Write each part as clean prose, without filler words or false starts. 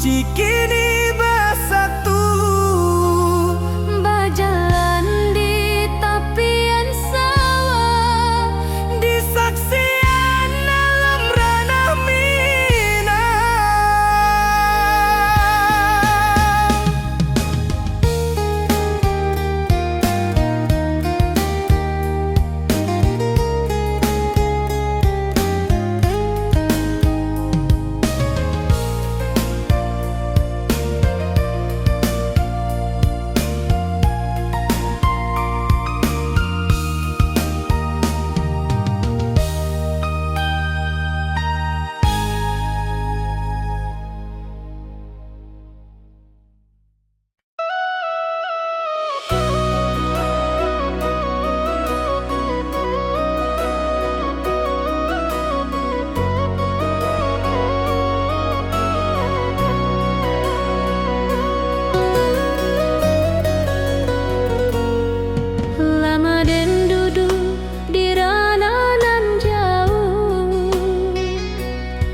Cikini bersatu berjalan di tepian sawah, di saksian dalam ranah Minang. lama den duduk di ranah nan jauh,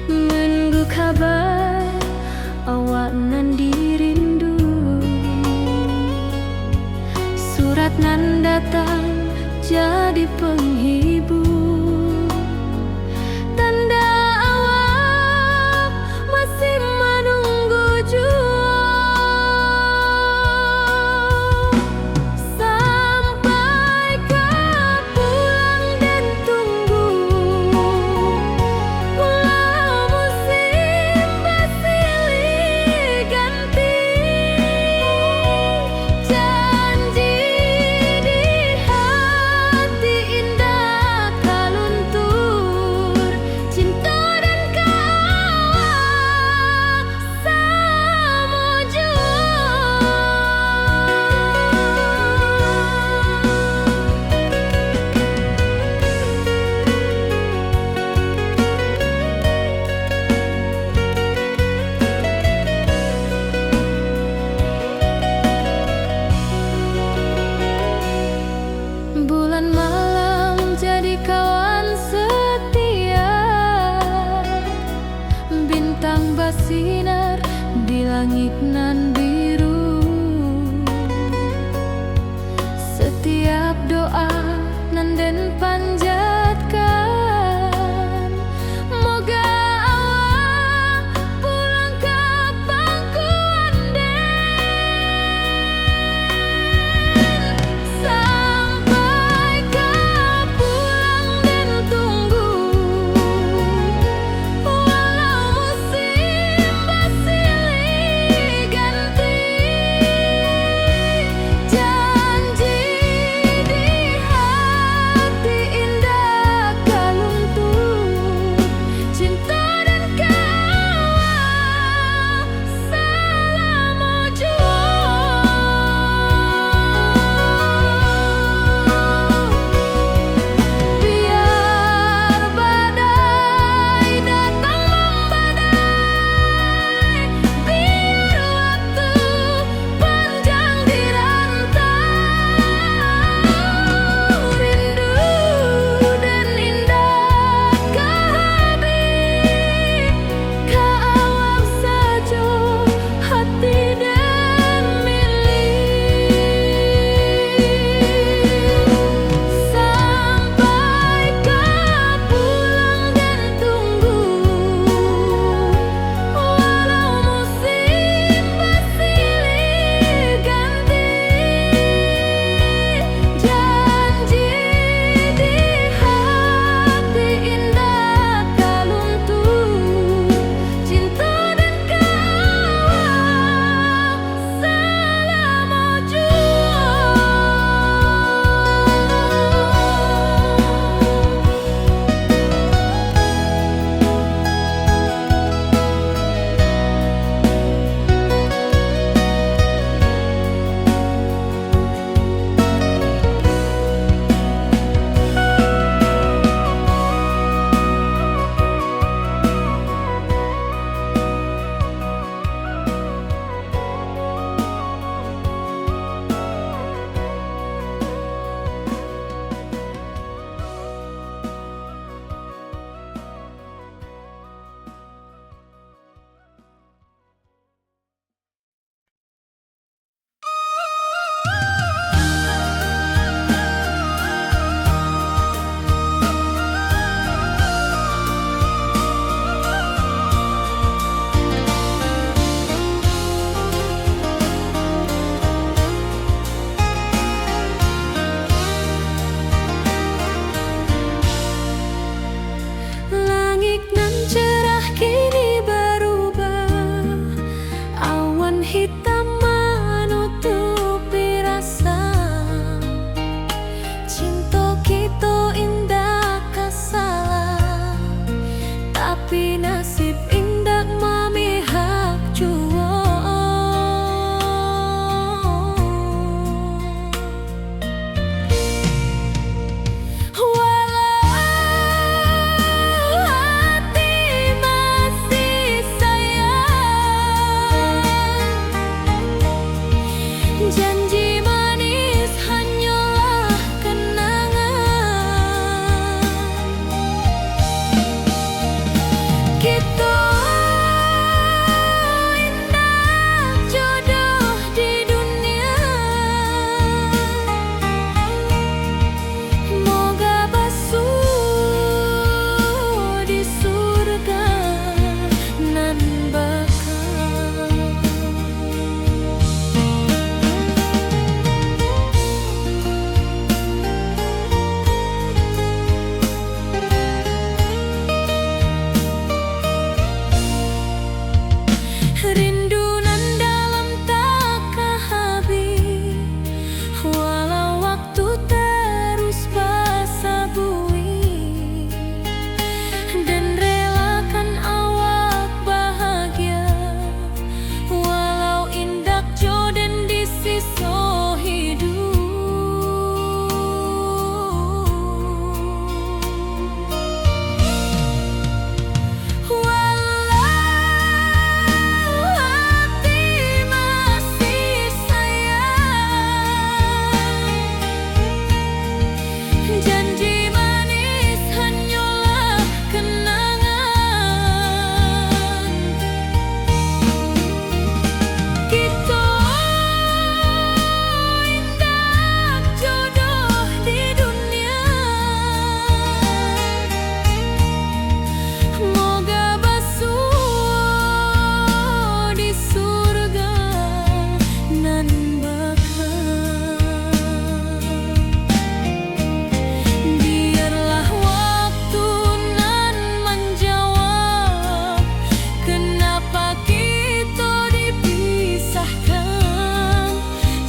menunggu kabar awak nan dirindu. Surat nan datang jadi penghibur, tanda awak masih menunggu jua. Sampai kau pulang dan tunggu, walau musim bersilih ganti. Janji di hati indah kaluntur, cinta dan kawak sama jua. Bulan malam jadi kawan setia, bintang bersinar di langit nan biru. Setiap doa nan den panjatkan, moga awak pulang ke pangkuan den. Sampai kau pulang dan tunggu, walau musim bersilih ganti. hitam menutupi rasa. Cinta kita indah kasalah, tapi nasib indah memihak jua. Janji manis hanyalah kenangan. Kita indah jodoh di dunia. Moga basuh di surga nan bakal. Rindu nan dalam tak habis, walau waktu terus basa bui, dan relakan awak bahagia, walau indak jodoh di sisa hidup. Janji manis hanyalah kenangan. Kita indah jodoh di dunia. Moga basuh di surga nan bakal. Biarlah waktu nan menjawab kenapa kita dipisahkan.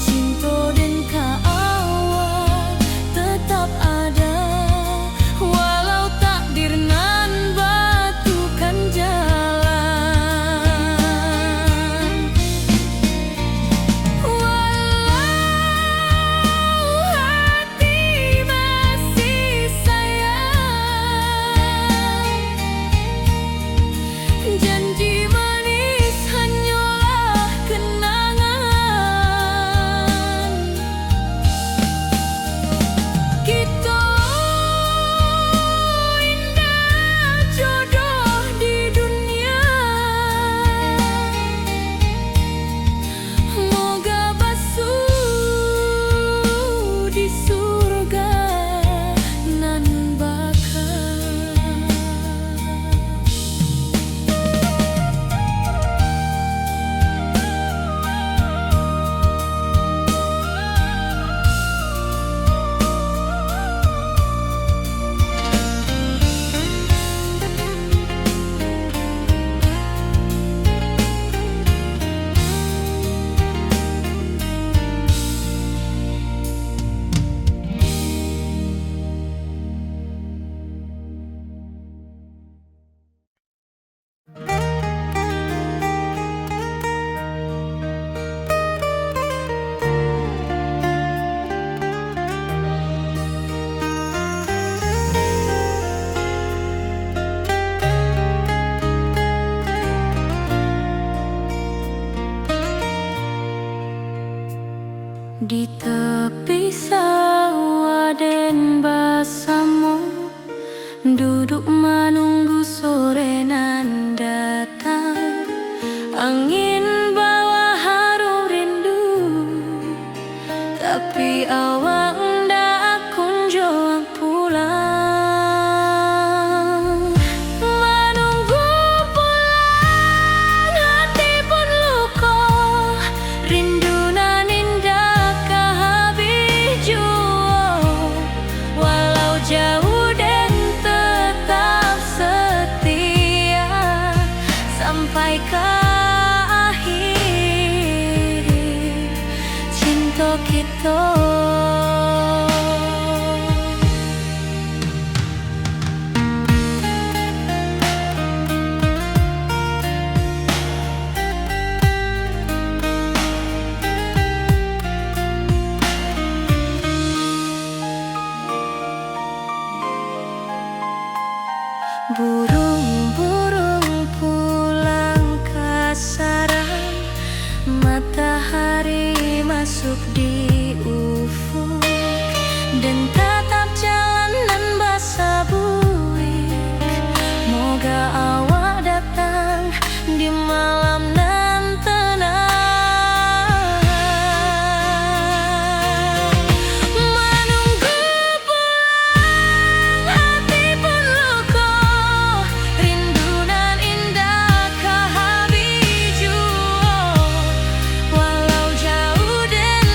Cinta dan kaawak tetap ada, walau takdir nan batukan jalan. Walau hati masih sayang, janji manis hanyalah kenangan. Kita indah jodoh di dunia. Moga basuh di surga nan bakal. Di tepi sawah den basamu, duduk menunggu sore nan datang. Angin bawa harum rindu, tapi awak ndak kunjung pulang. Menunggu pulang hati pun luka, rindu nan indah kehabis jua. Walau jauh dan tetap setia sampai ke akhir. Sabto. Burung-burung pulang ke sarang, matahari masuk di ufuk, dan tatap jalanan basah buik. Moga awak datang di malam nan tenang. Menunggu pulang hati pun luka, rindu nan indah ke habis jua. Walau jauh dan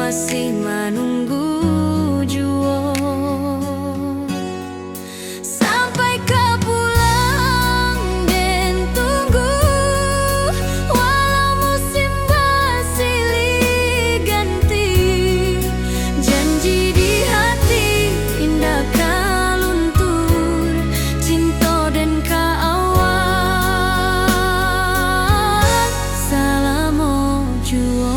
masih menunggu juo. Sampai ke pulang dan tunggu, walau musim bersilih ganti. Janji di hati indah kaluntur, cinta dan kaawat. Salam juo.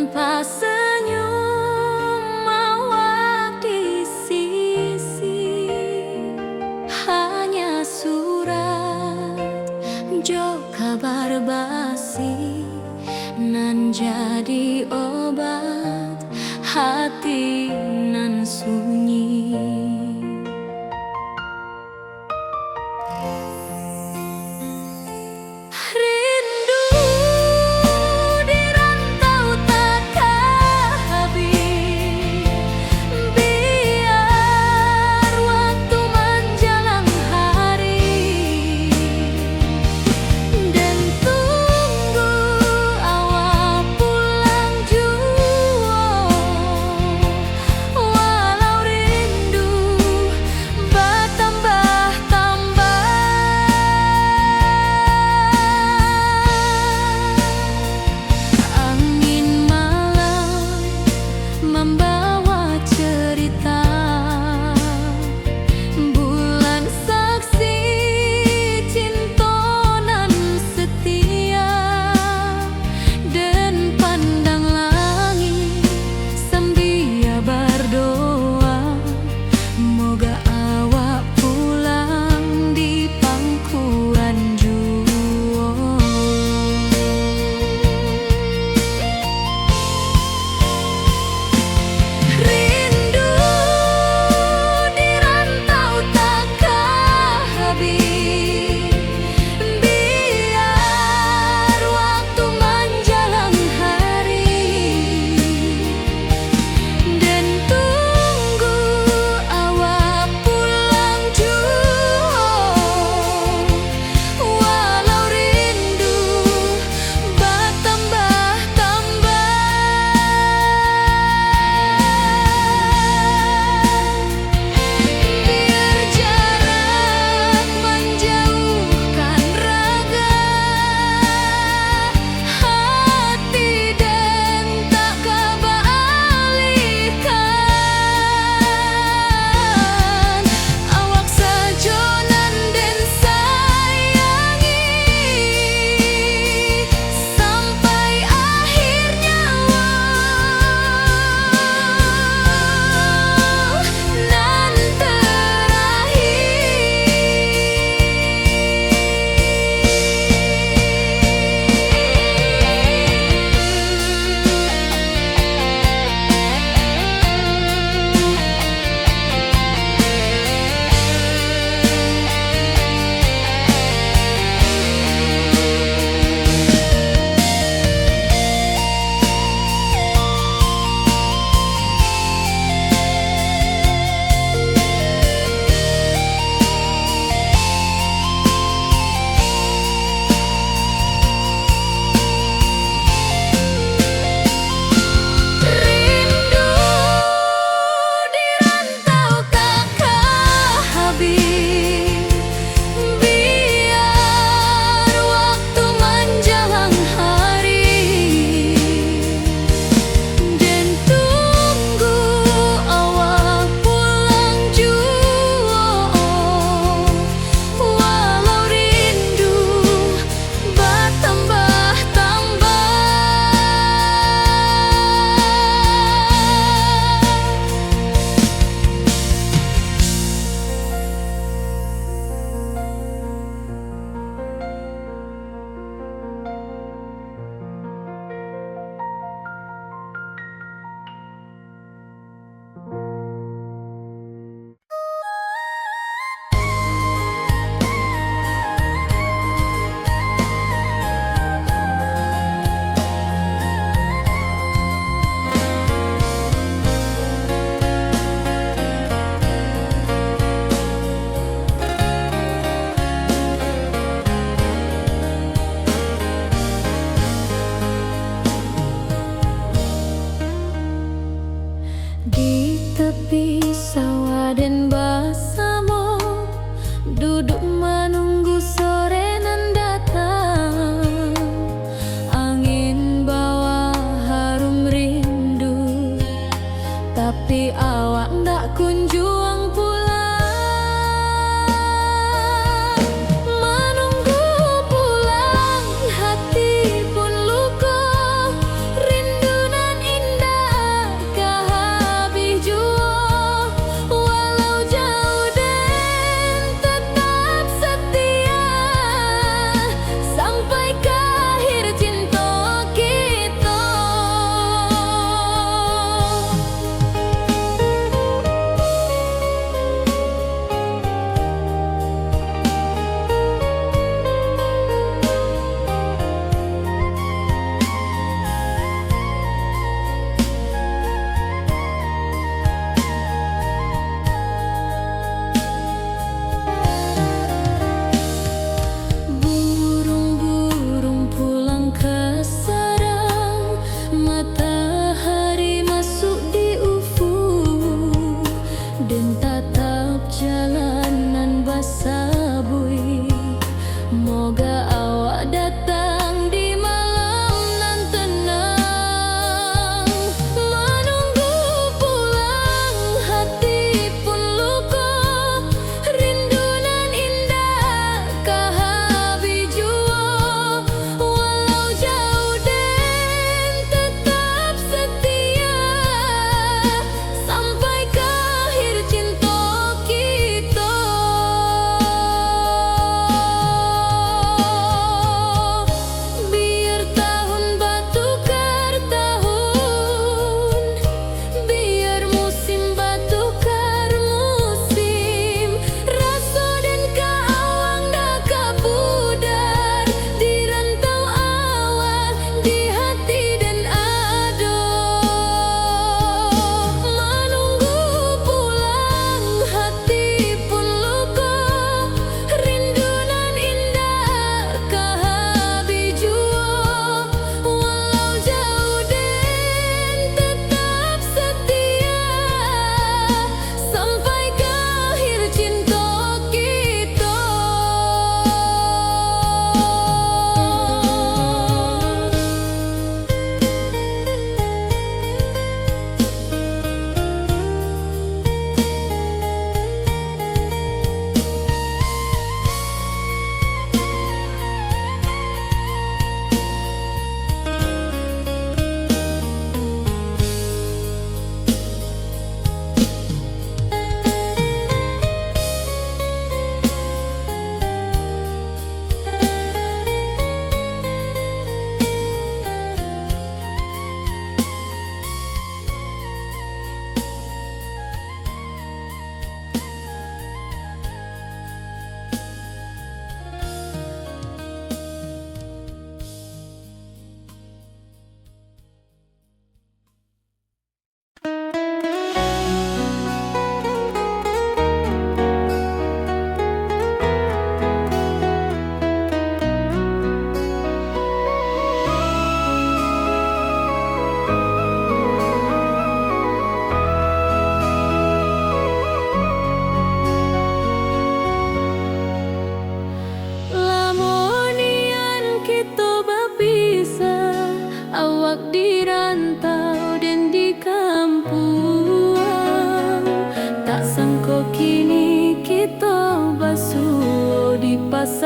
tanpa senyum mawar di sisi, hanya surat jo kabar basi nan jadi obat hati nan sunyi. Rindu di rantau takkan habis, biar waktu menjelang hari, dan tunggu awal pulang jua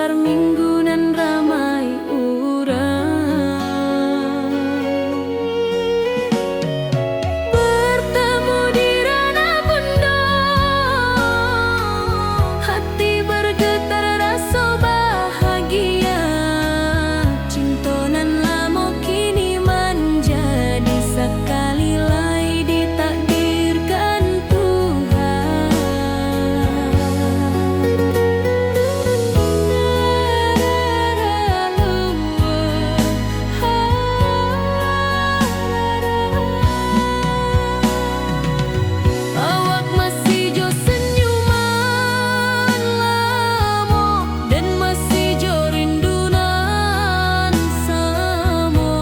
pasar minggu nan ramai urang. Bertemu di ranah bunda, hati bergetar rasa bahagia. Cinta nan lama kini menjadi sekali lai ditakdirkan Tuhan. Awak masih jo senyuman lamo dan masih jo rindunan samo.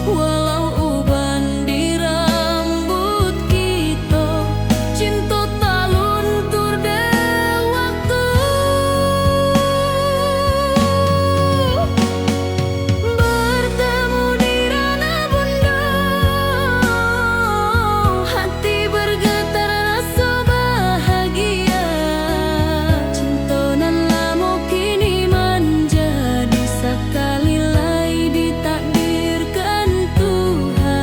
Walau uban di rambut kita, cinta tak luntur de waktu. Bertemu di ranah bunda, hati bergetar rasa bahagia. Cinta nan lama kini menjadi sekali lai ditakdirkan Tuhan.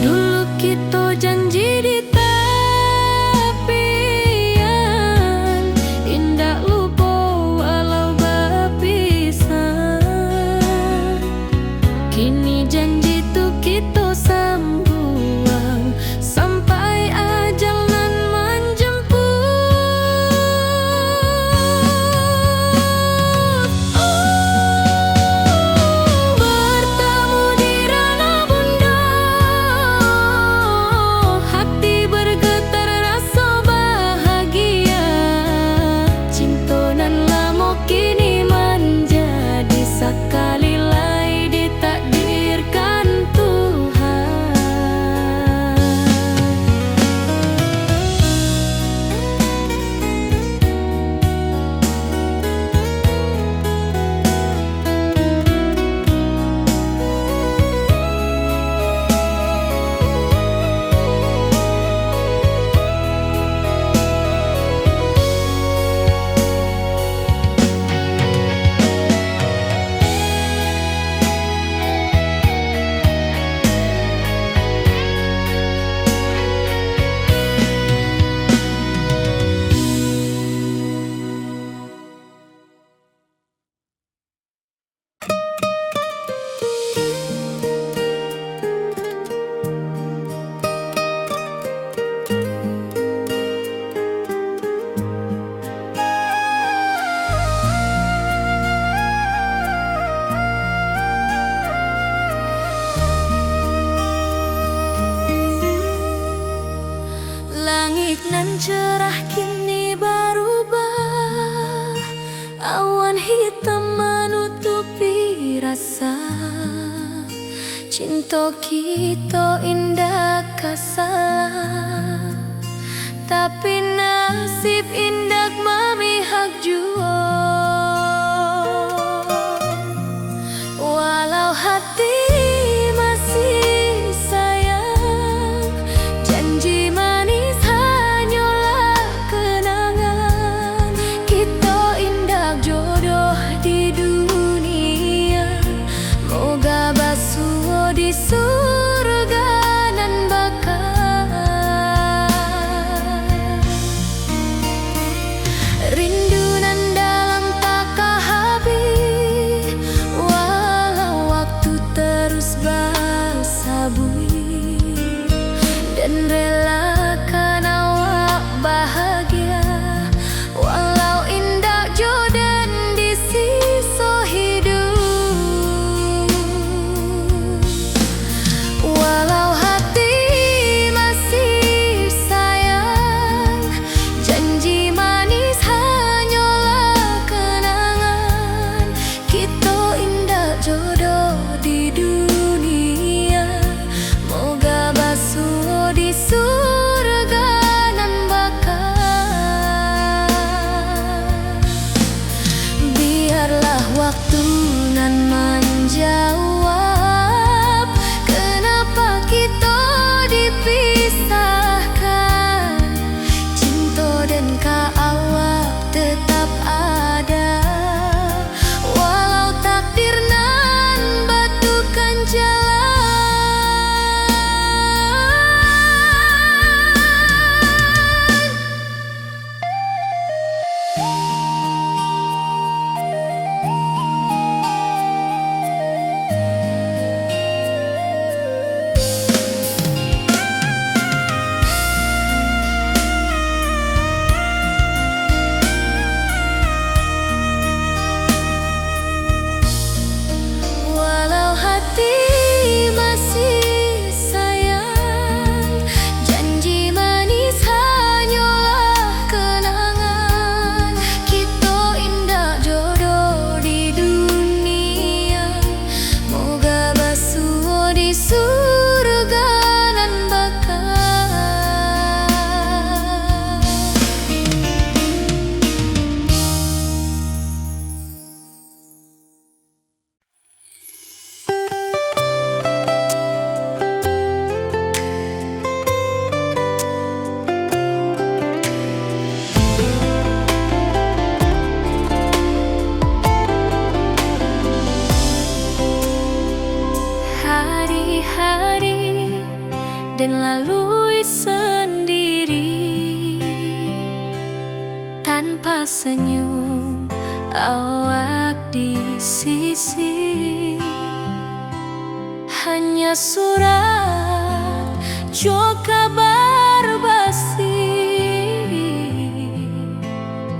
Dulu kita janji di tepian, indah lupa walau berpisah. Kini janji tu kita sambuang sampai ajal nan menjemput. Bertemu di ranah bunda, hati bergetar rasa bahagia. Cinta nan lama kini menjadi sekali lai ditakdirkan Tuhan. Langit nan cerah kini berubah, awan hitam menutupi rasa. Cinta kita indah kasar, tapi nasib indah memihak jua. Walau hati masih sayang, janji manis hanyalah kenangan. Kita indah jodoh di dunia, moga basuh di surga nan bakal. senyum awak di sisi. Hanya surat jo kabar basi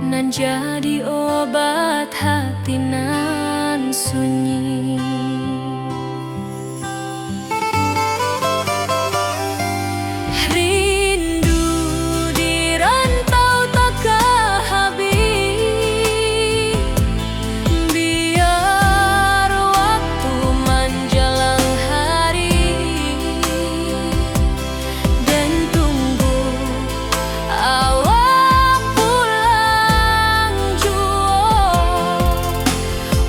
nan jadi obat hati nan sunyi. Rindu di rantau takkan habis, biar waktu menjelang hari dan tunggu awak pulang jua.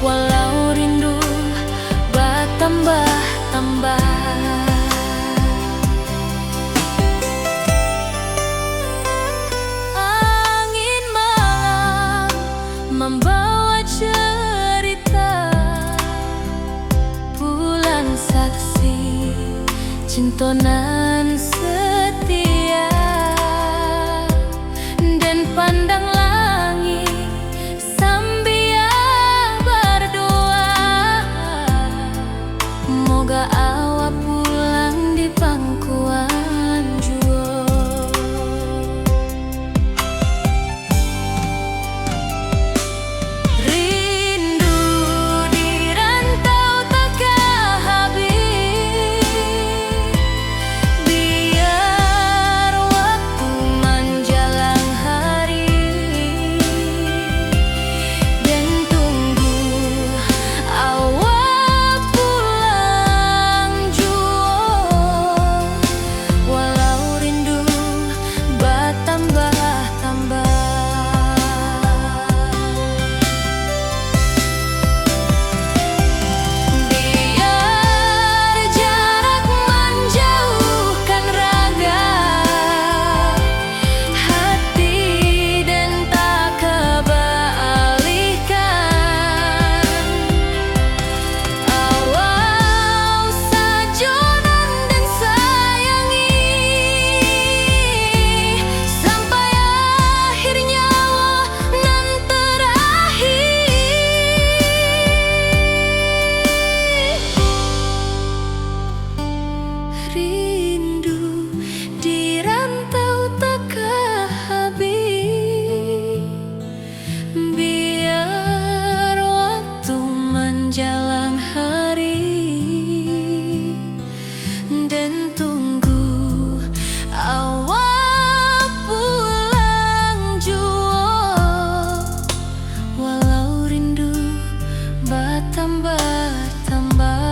Walau rindu bertambah-tambah, angin malam membawa cerita, bulan saksi cintonan setia, dan pandang langit sambil berdoa, moga awak pulang di pangkuan jua. Rindu di rantau takkan habis, biar waktu menjelang hari dan tunggu awak pulang jua. Walau rindu bertambah-tambah, biar jarak menjauhkan raga hati dan tak kebalikan. Awak sajonan dan sayangi sampai akhir nyawa nan terakhir. Rindu di rantau takkan habis, biar waktu menjelang hari dan tunggu awak pulang jua. Walau rindu bertambah-tambah.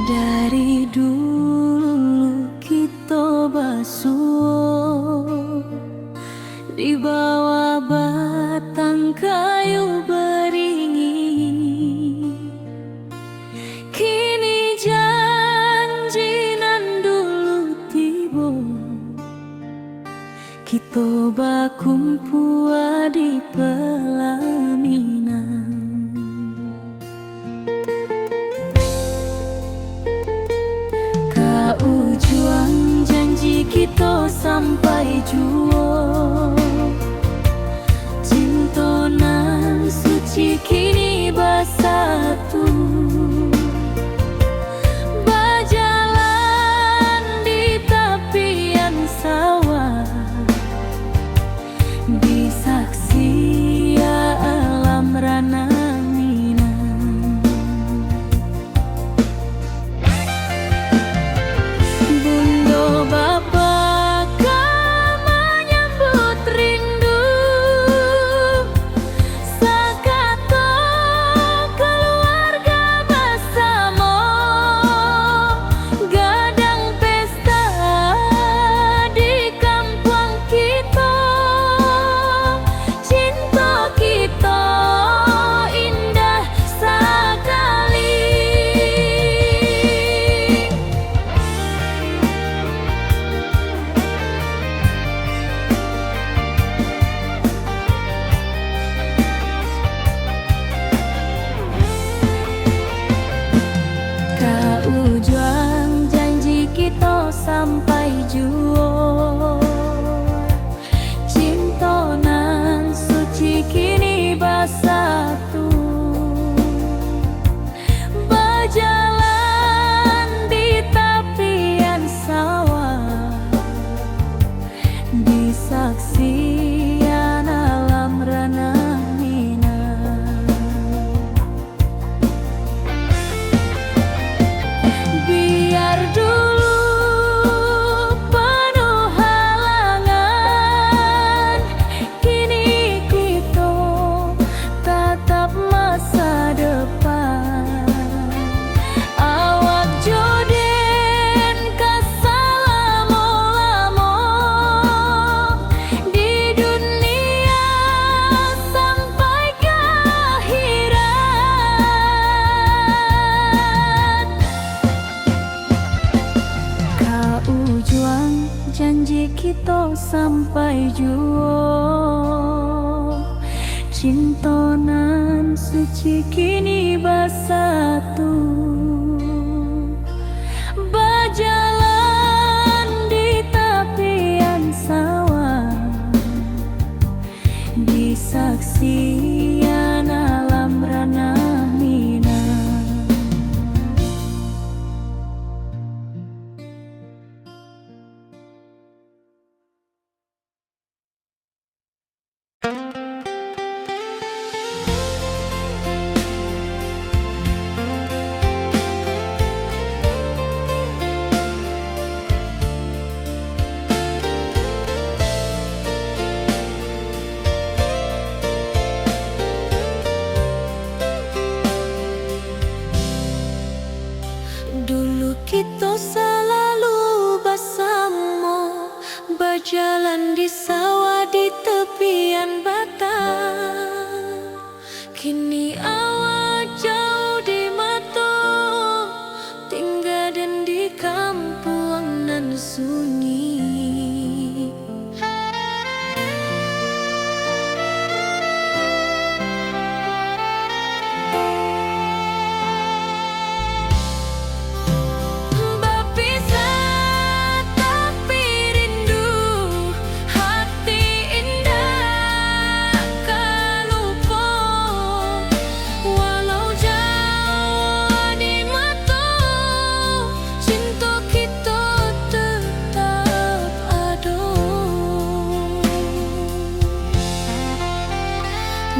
Dari dulu kita basuh di bawah batang kayu beringin. Kini janji nan dulu tiba, kita bakumpul di pelaminan. Ujung janji kita sampai jua, cintonan suci kini bersatu, berjalan di tepian sawah, di saksi alam rana Minang. Bunda Bapa menyambut rindu cintonan suci kini bersatu, berjalan di tepian sawah, di saksian alam ranah Minang. Dulu kita selalu bersama, berjalan di sawah di tepian batang. Kini awak jauh di mata, tinggal dan di kampung nan sunyi.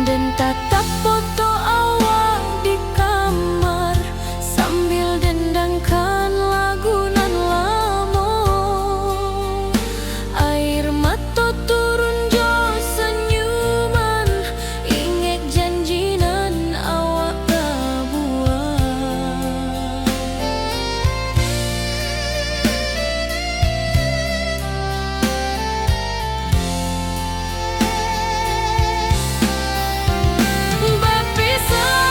Dan tatap foto awak di kamar sambil dendangkan lagu nan lama. Air mata turun jo senyuman, ingat janji nan awak buat. Berpisah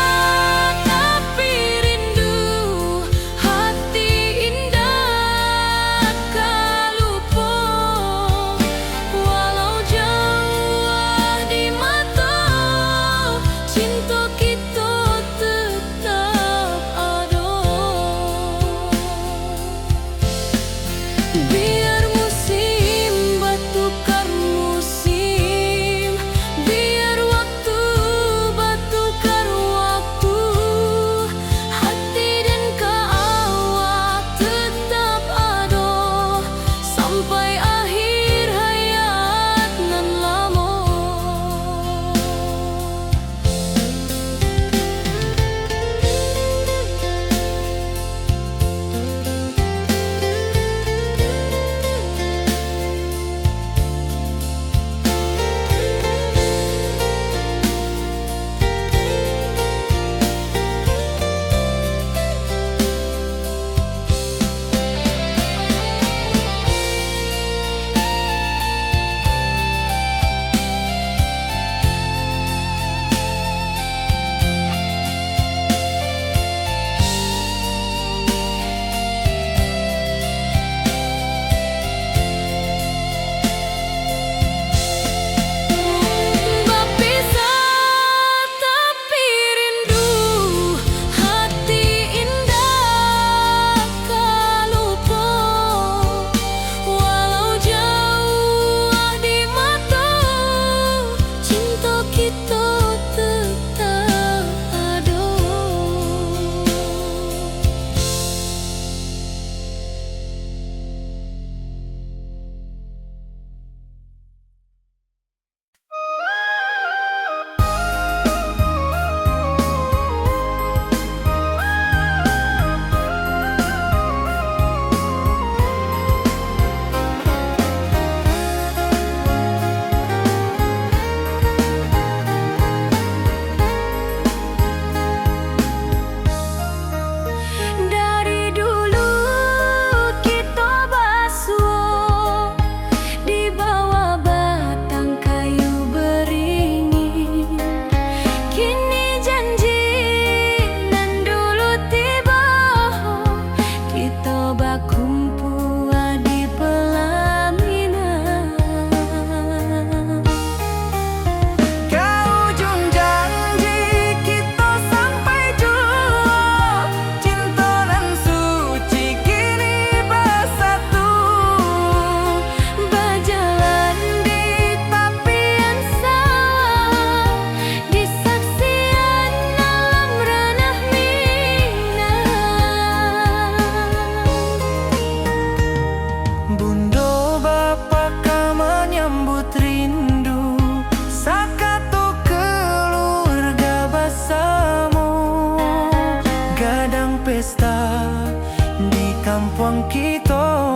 kampung kita.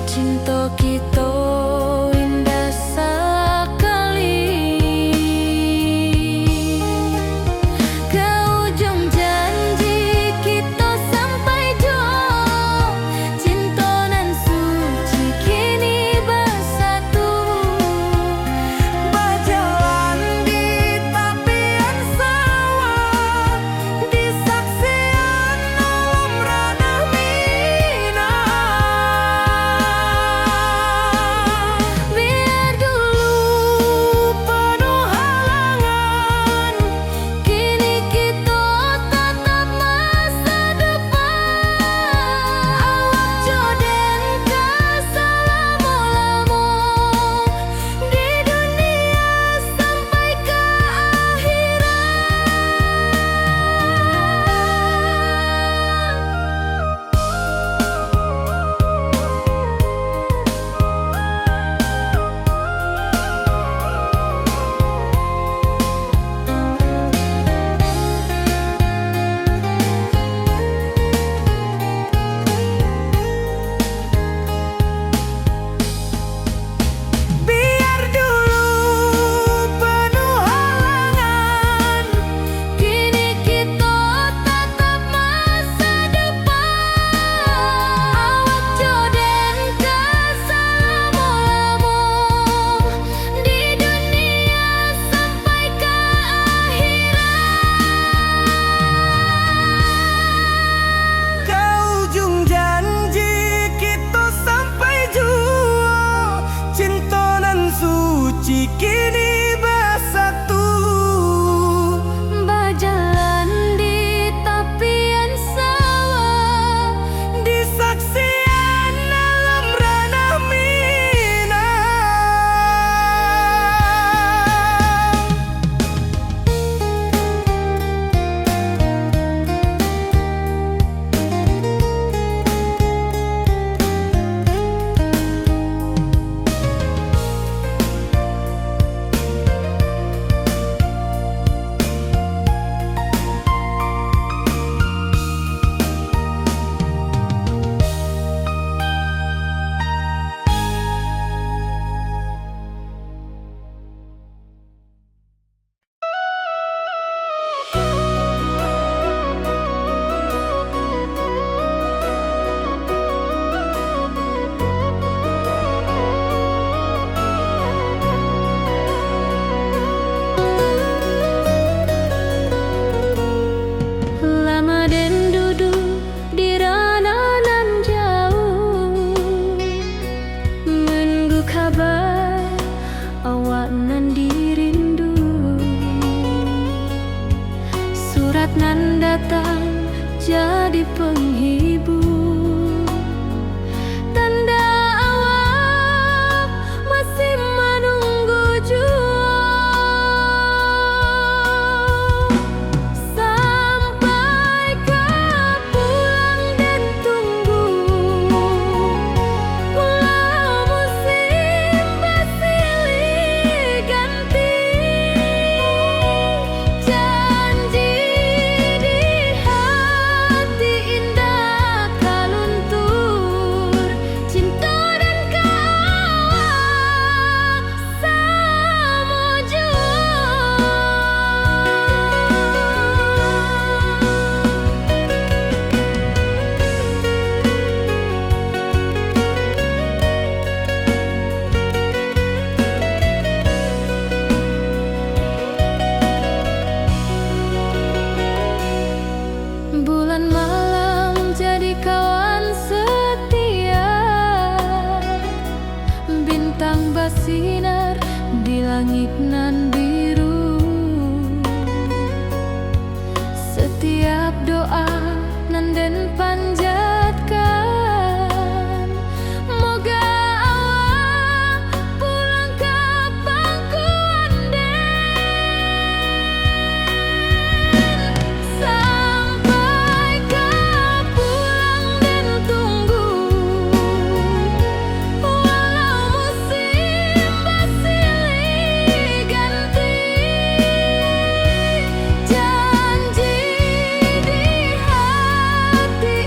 Cinta kita indah sekali. Ke ujung janji kita sampai jauh. Cinta nan suci kini bersatu. Berjalan di tepian sawah, di saksian alam ranah Minang. Biar dulu penuh halangan, kini kita tatap masa depan. Awak joden keselamo-lamo di dunia sampai ke Biar dulu penuh halangan, kini kita tatap masa depan. Awak joden keselamo-lamo di dunia sampai ke ke ujung janji kita sampai jua. Cinta nan suci kini bersatu. berjalan di tepian sawah. Di saksian alam ranah Minang. Lama den duduk di ranah nan jauh, menunggu kabar awak nan dirindu. Surat nan datang jadi penghibur, tanda awak masih menunggu jua. Sampai kau pulang dan tunggu, walau musim bersilih ganti. Janji di hati indah kaluntur, cinta dan kawak sama jua. Bulan malam jadi kawan setia, bintang bersinar di langit nan biru. Setiap doa nan den panjatkan, moga awak pulang ke pangkuan den. Sampai kau pulang dan tunggu, walau musim bersilih ganti. Janji di hati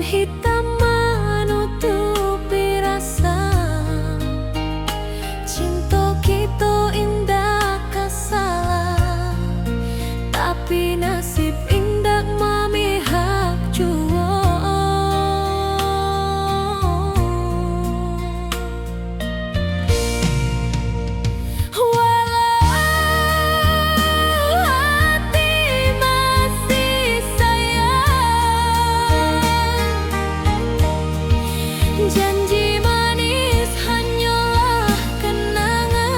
hitam menutupi rasa. Cinta kita indah kasalah, tapi nasib indah memihak jua. Janji manis hanyalah kenangan.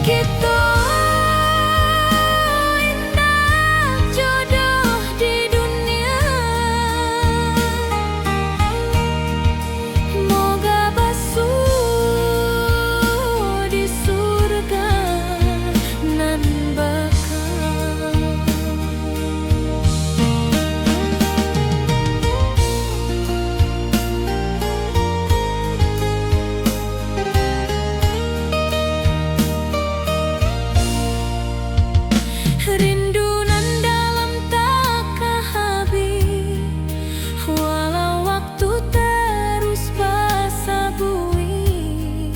Kita indah jodoh di dunia. Moga basuh di surga nan bakal. Rindu nan dalam tak habis, walau waktu terus basa bui,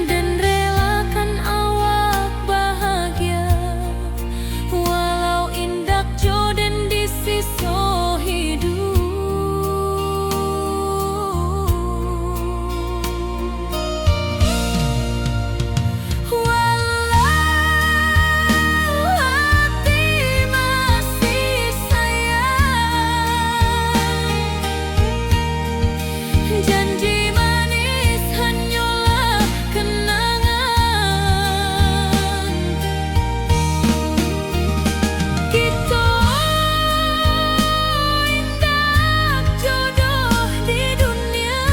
dan relakan awak bahagia, walau indak jodoh di sisa hidup. Janji manis hanyalah kenangan. Kita indah jodoh di dunia.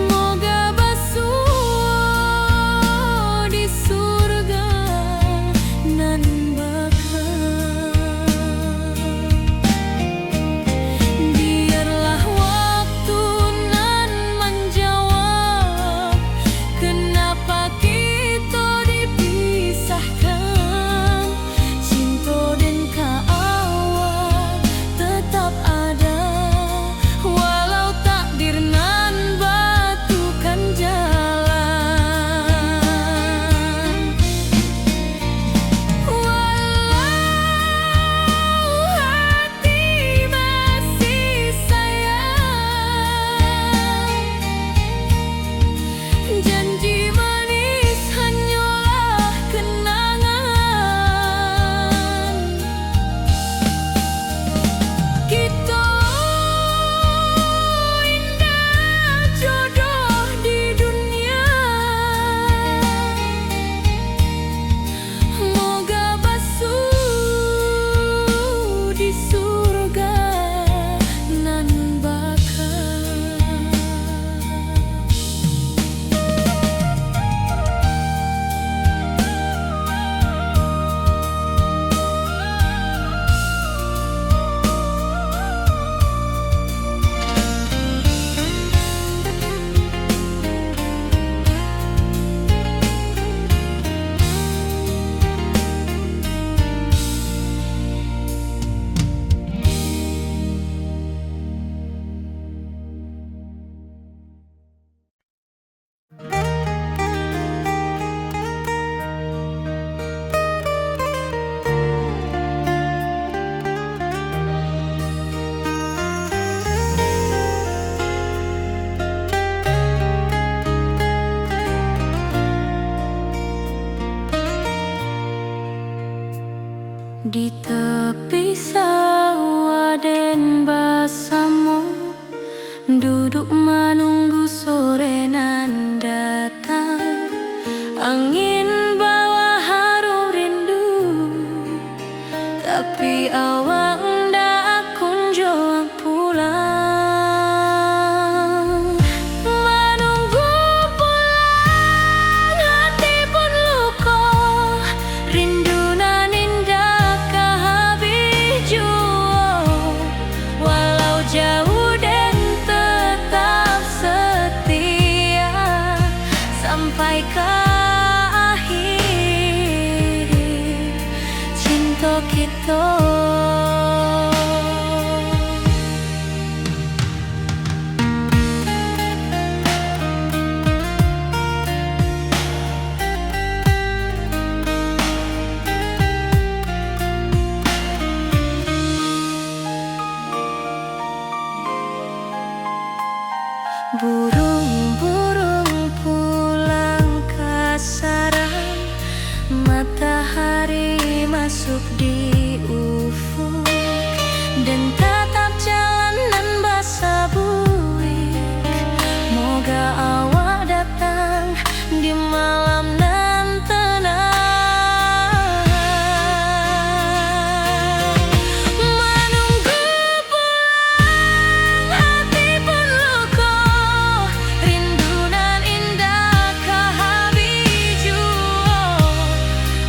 Moga basuh di surga nan bakal. Biarlah waktu nan menjawab kenapa kita dipisahkan. Cinta dan kaawak tetap ada, walau takdir nan batukan jalan. Walau hati masih sayang, janji manis hanyalah kenangan. Kita indah jodoh di dunia. Moga basuh di surga nan bakal. Di tepi sawah den basamu, duduk menunggu sore nan datang. Angin bawa harum rindu, tapi awak ndak kunjung pulang. Menunggu pulang hati pun luka, rindu nan indah kehabis jua. Walau jauh dan tetap kita. Burung-burung pulang ke sarang, matahari masuk di ufuk, dan tatap jalanan basah buik. Moga awak datang di malam nan tenang. Menunggu pulang hati pun luka, rindu nan indah ke habiju.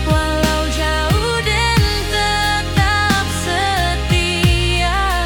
Walau jauh dan tetap setia.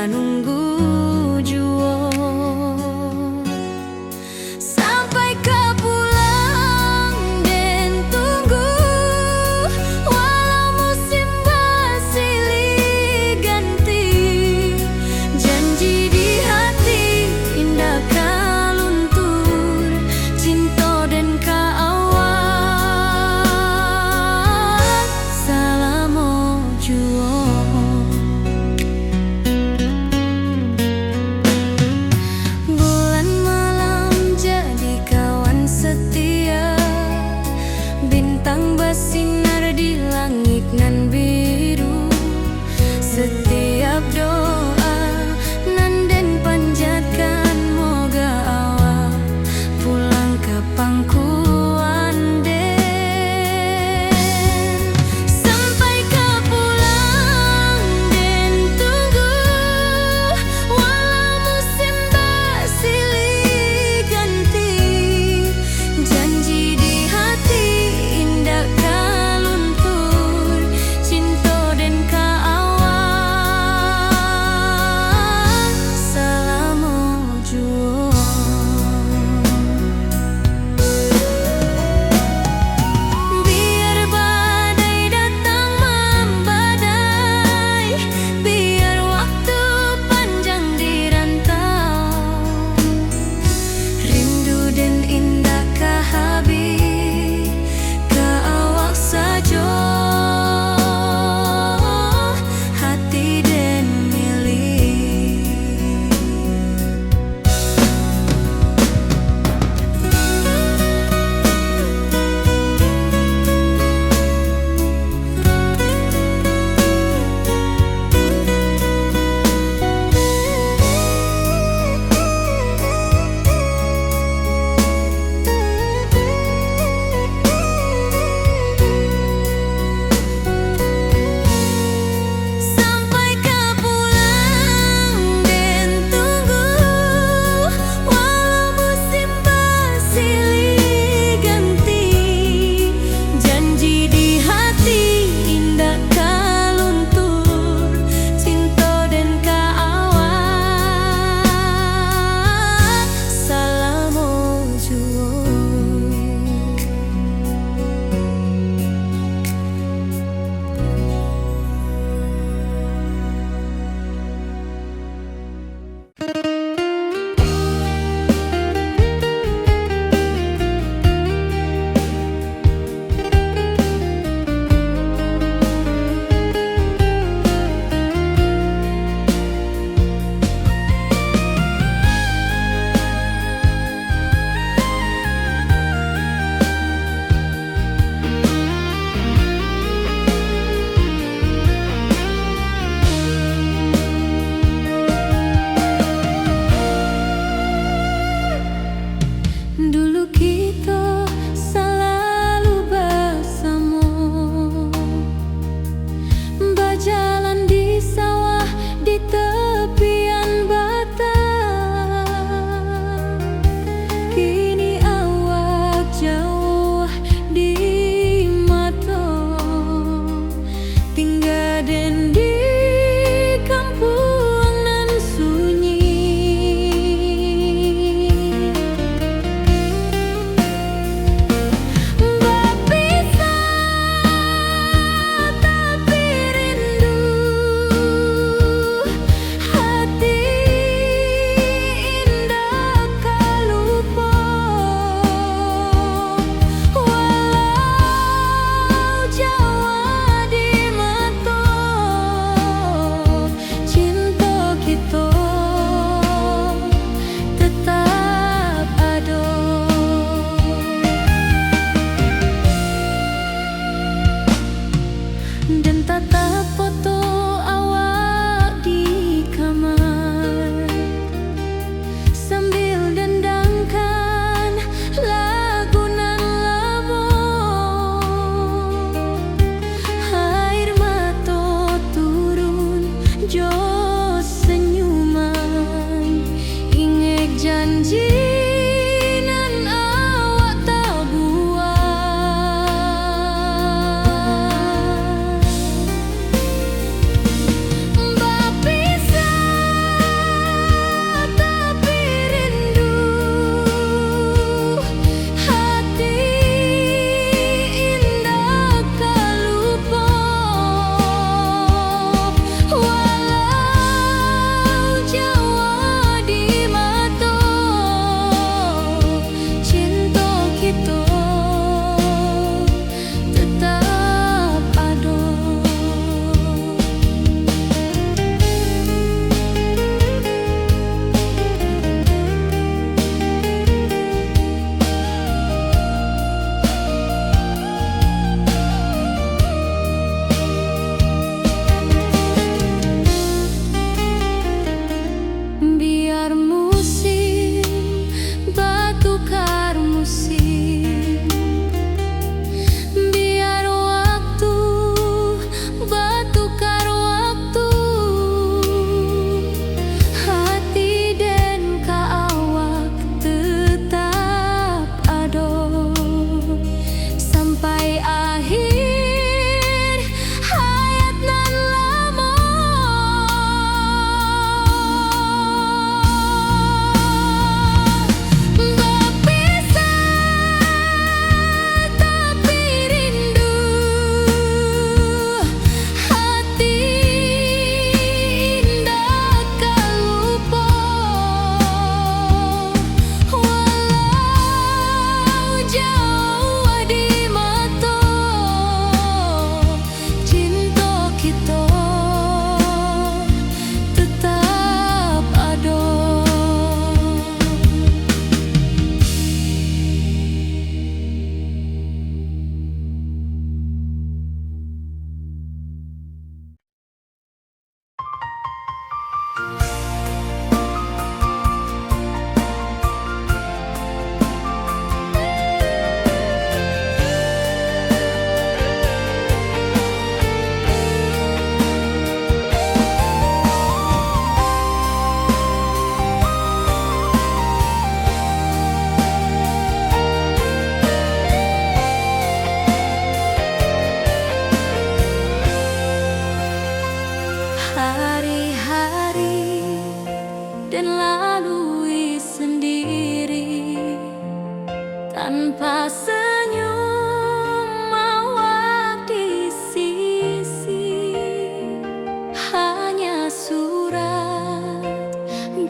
manunggu juo sampai ke pulang dan tunggu walau musim bersilih ganti janji di hati indah kaluntur cinta dan kaawak salam juo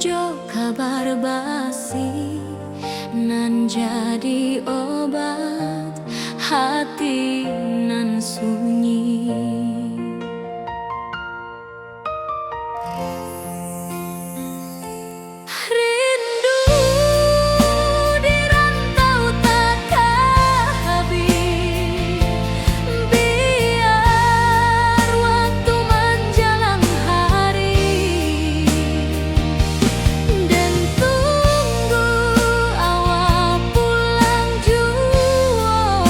Jo kabar basi nan jadi obat hati nan sunyi. Rindu di rantau takkan habis, biar waktu menjelang hari, dan tunggu awal pulang jua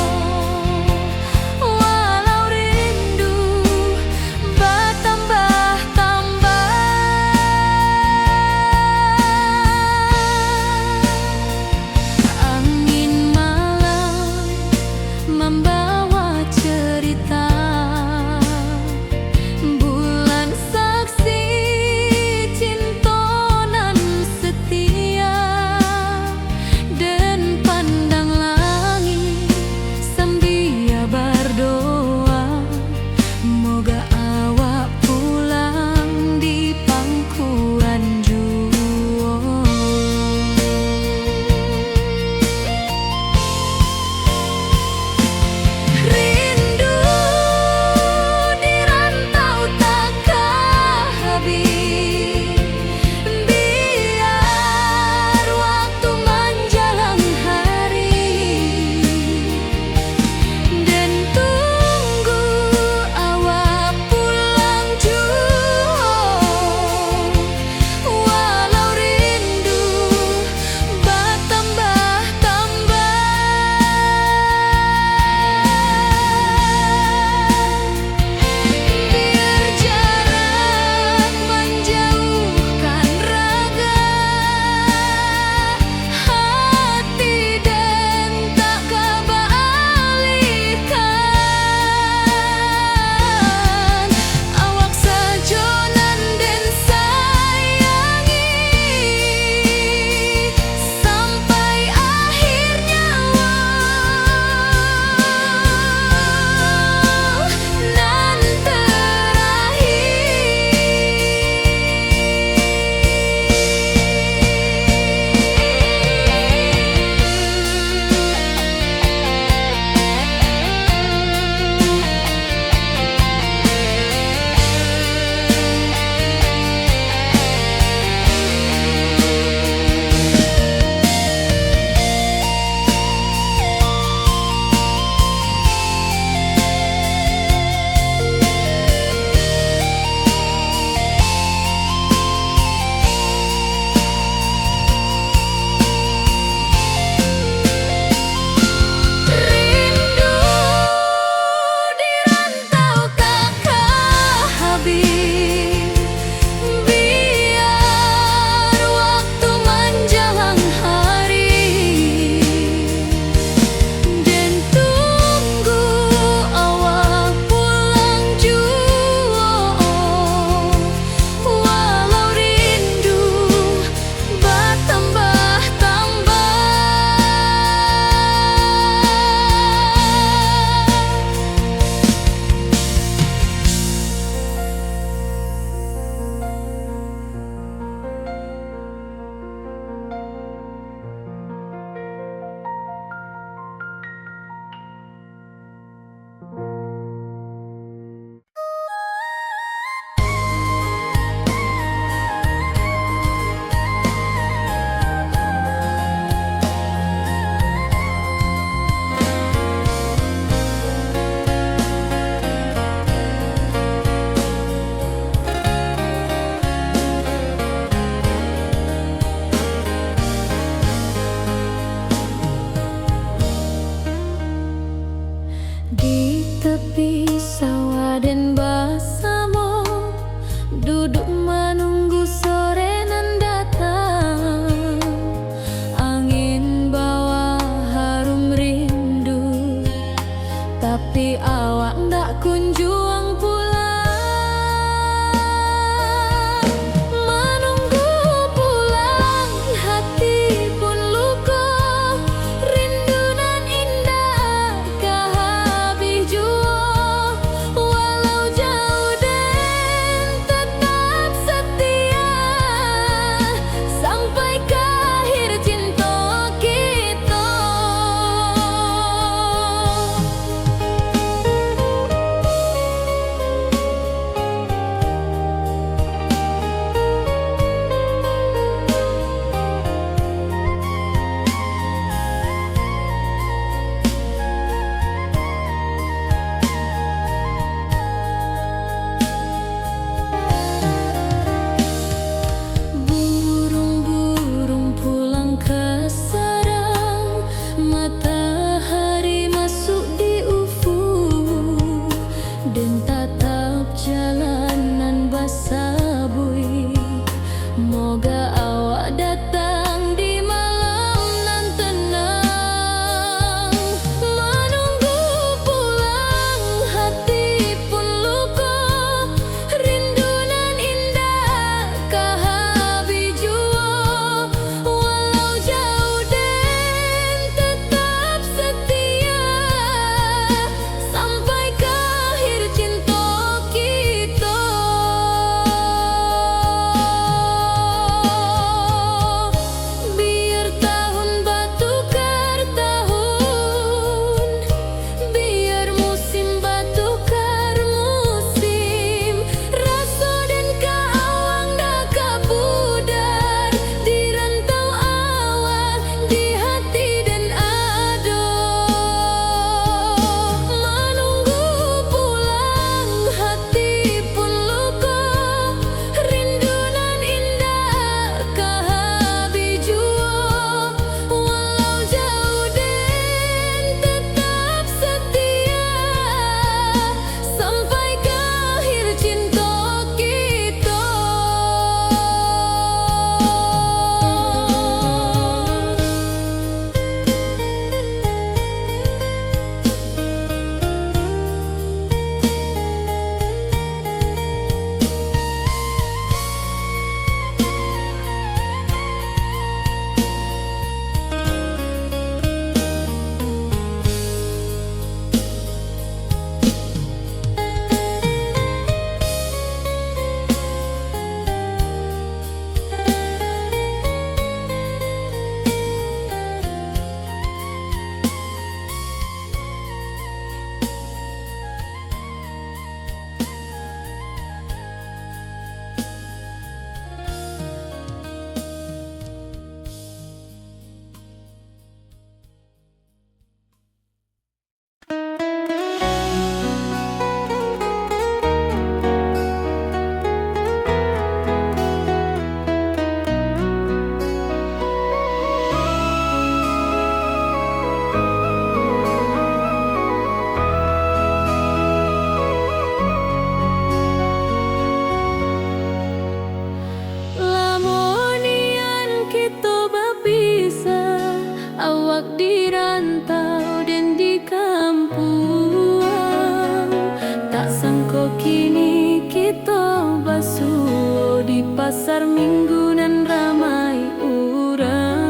pasar minggu nan ramai urang.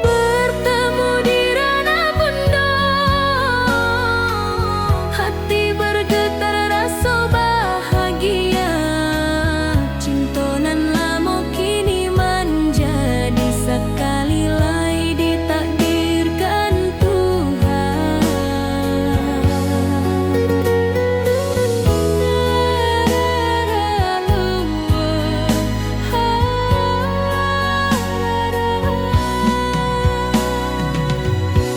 Bertemu di ranah bunda, hati bergetar rasa bahagia. Cinta nan lama kini menjadi sekali lai ditakdirkan Tuhan.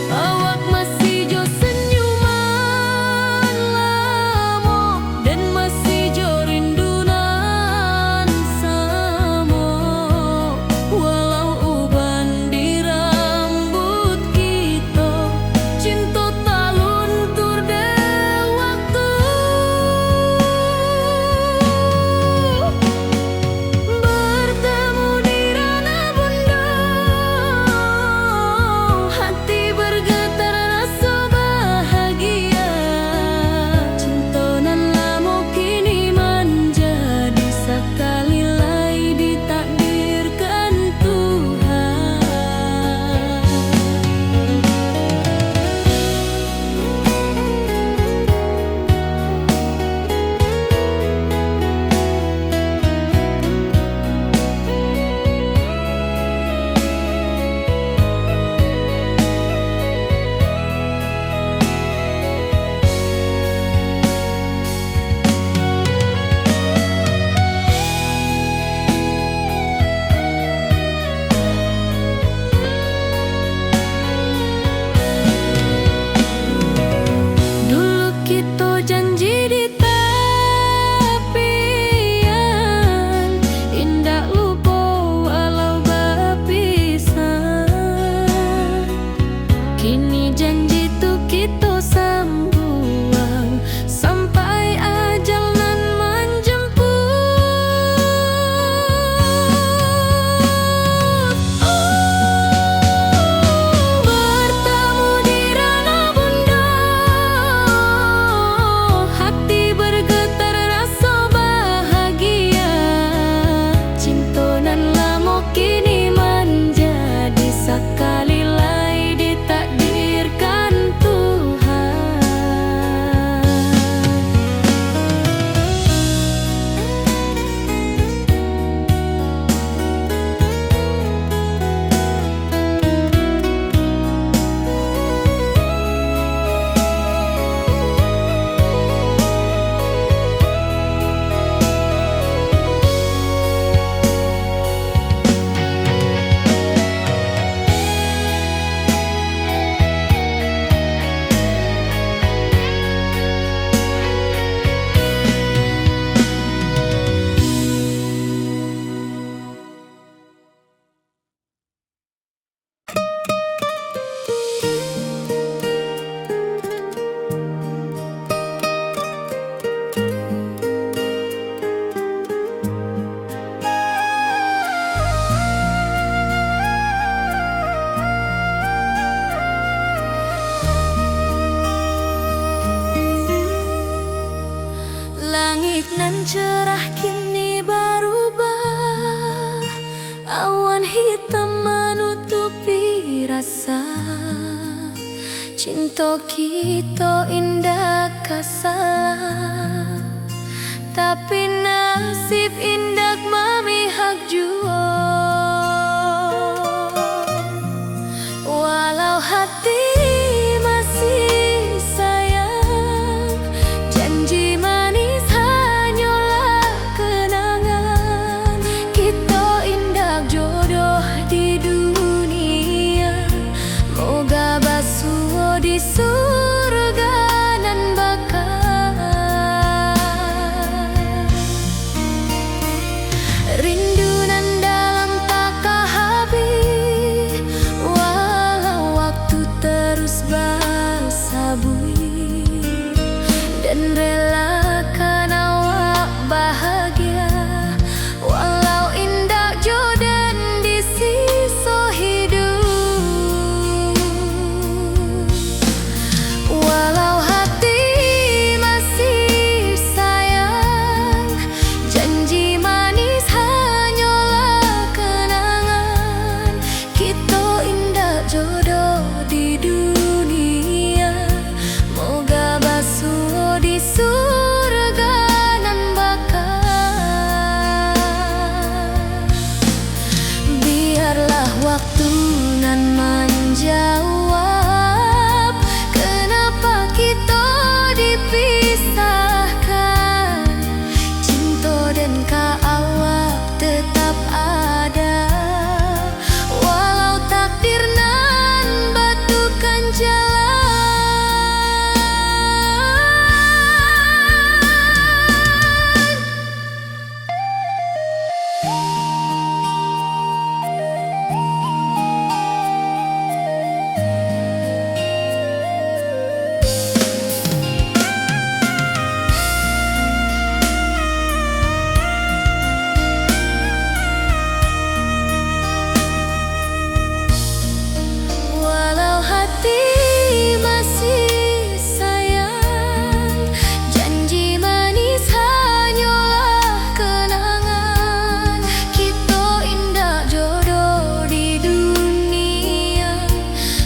Awak masih jo senyuman lamo dan masih jo rindunan samo. Walau uban di rambut kita, cinta tak luntur de waktu. Bertemu di ranah bunda, hati bergetar rasa bahagia. Cinta nan lama kini menjadi sekali lai ditakdirkan Tuhan. Dulu kita janji di tepian, indah lupa walau berpisah. Kini janji tu kita sambuang sampai ajal nan menjemput. Bertemu di ranah bunda, hati bergetar rasa bahagia. Cinta nan lama kini menjadi sekali lai ditakdirkan Tuhan. Langit nan cerah kini berubah, awan hitam menutupi rasa. Cinta kita indah kasar, tapi nasib indah memihak jua. Walau hati masih sayang, janji manis hanyalah kenangan. Kita indah jodoh di dunia, moga basuh di surga nan bakal. waktu nan menjawab kenapa kita dipisahkan. Cinta dan kaawak tetap ada, walau takdir nan batukan jalan. Walau hati masih sayang, janji manis hanyalah kenangan. Kita indah jodoh di dunia,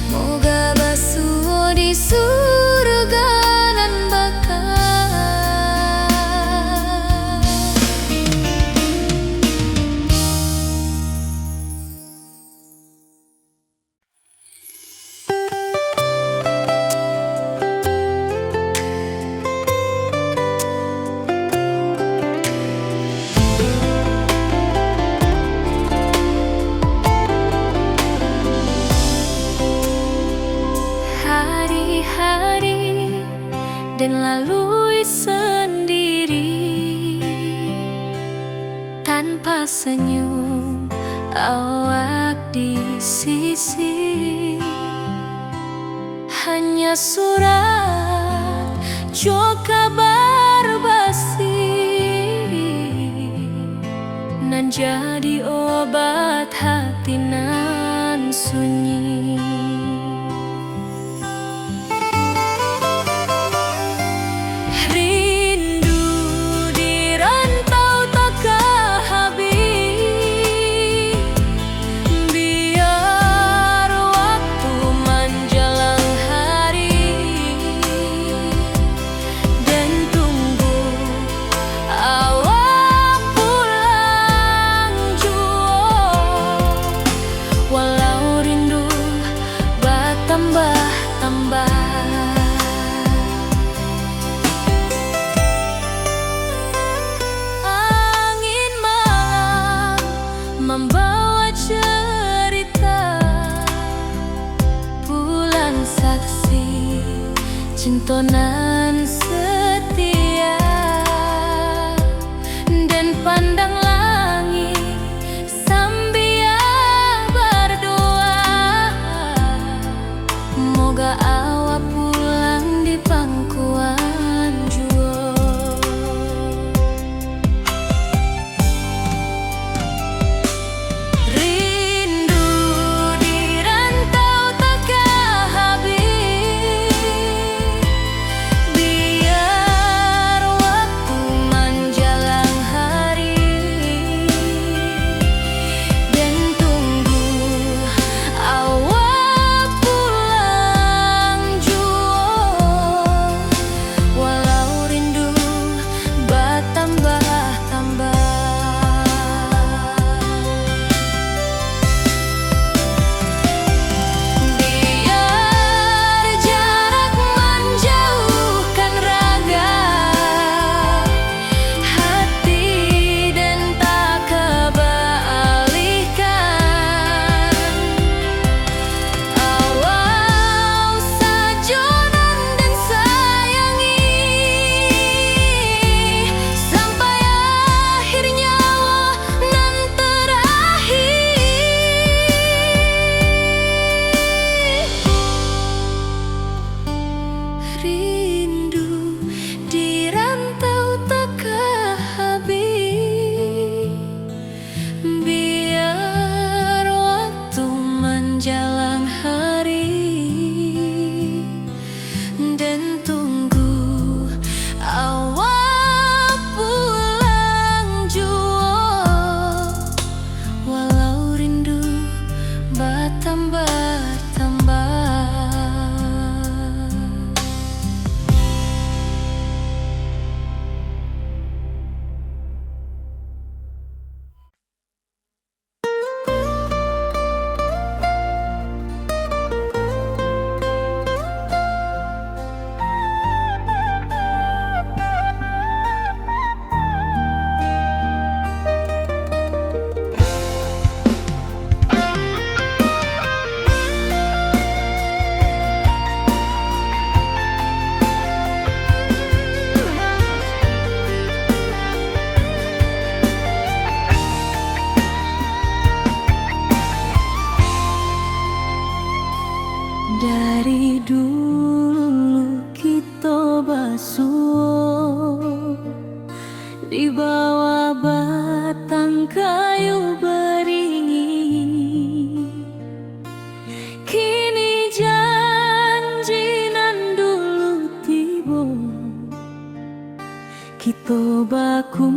moga basuh di surga nan bakal. Hari-hari dan lalui sendiri, tanpa senyum awak di sisi. Hanya surat jo kabar basi nan jadi obat hati nan sunyi. Rindu di rantau takkan habis, biar waktu menjelang hari dan tunggu awak pulang jua. Walau rindu bertambah-tambah, angin malam membawa cerita, bulan saksi cinta nan setia, dan pandang langit sambil berdoa, moga awak pulang di pangkuan jua. Rindu di rantau takkan habis, biar waktu menjelang hari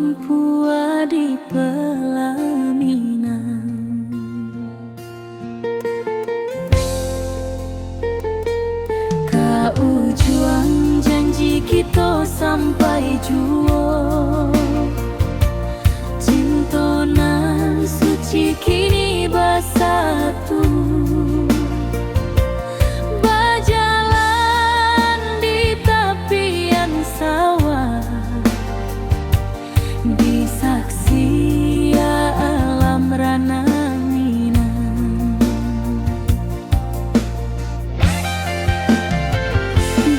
Kampua di pelaminan. Kau juang janji kita sampai juo, cintonan suci kini bersatu. Berjalan di tepian sawah, di saksi alam rana Minang.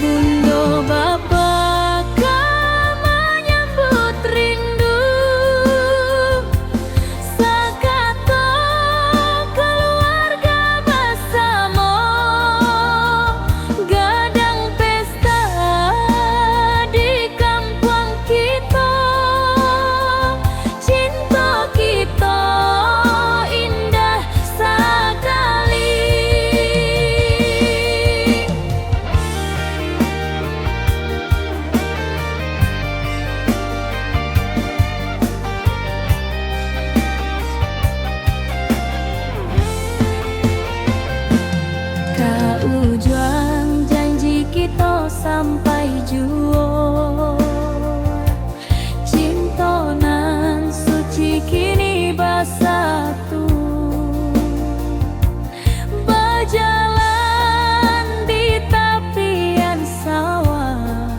Bunda bapa kau menyambut rindu, sakato keluarga bersama, gadang pesta di kampung kita. Cinta kita indah sekali. Kau juang janji kita sampai juo, cintonan suci kini bersatu. Berjalan di tepian sawah,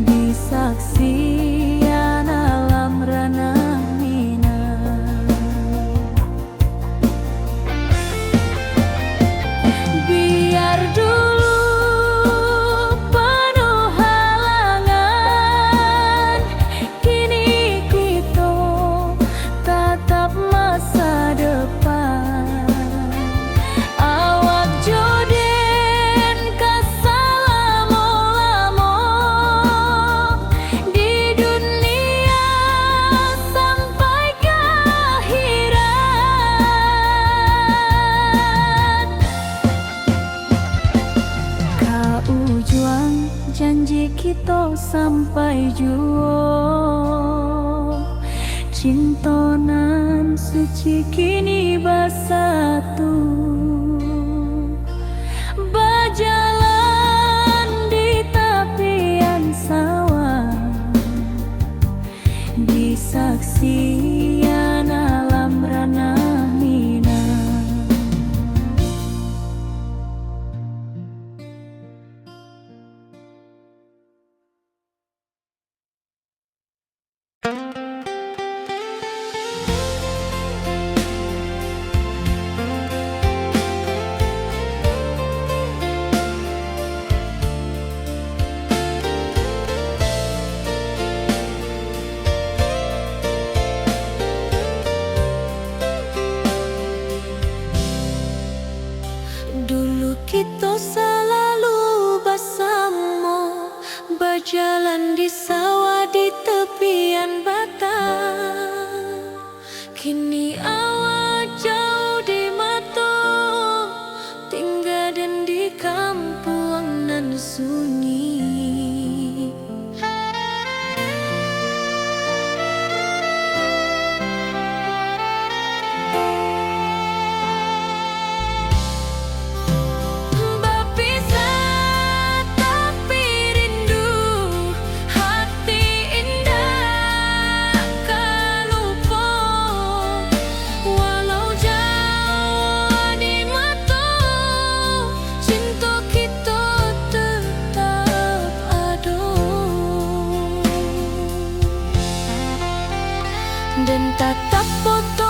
di saksian alam ranah Minang. Biar dulu penuh halangan, kini kita tatap masa depan. Awak joden kasalamo-lamo di dunia sampai ke akhirat. Kau juang janji kita sampai juo, cintonan suci kini bersatu. Berjalan di tepian sawah, di saksian alam ranah Minang. Dulu kita selalu bersama, berjalan di sawah di tepian batang. Kini awak jauh di mata, tinggal dan di kampung nan sunyi. Berpisah tapi rindu, hati indah kelupa. Walau jauh di mata, cinta kita tetap ada. Dan tatap foto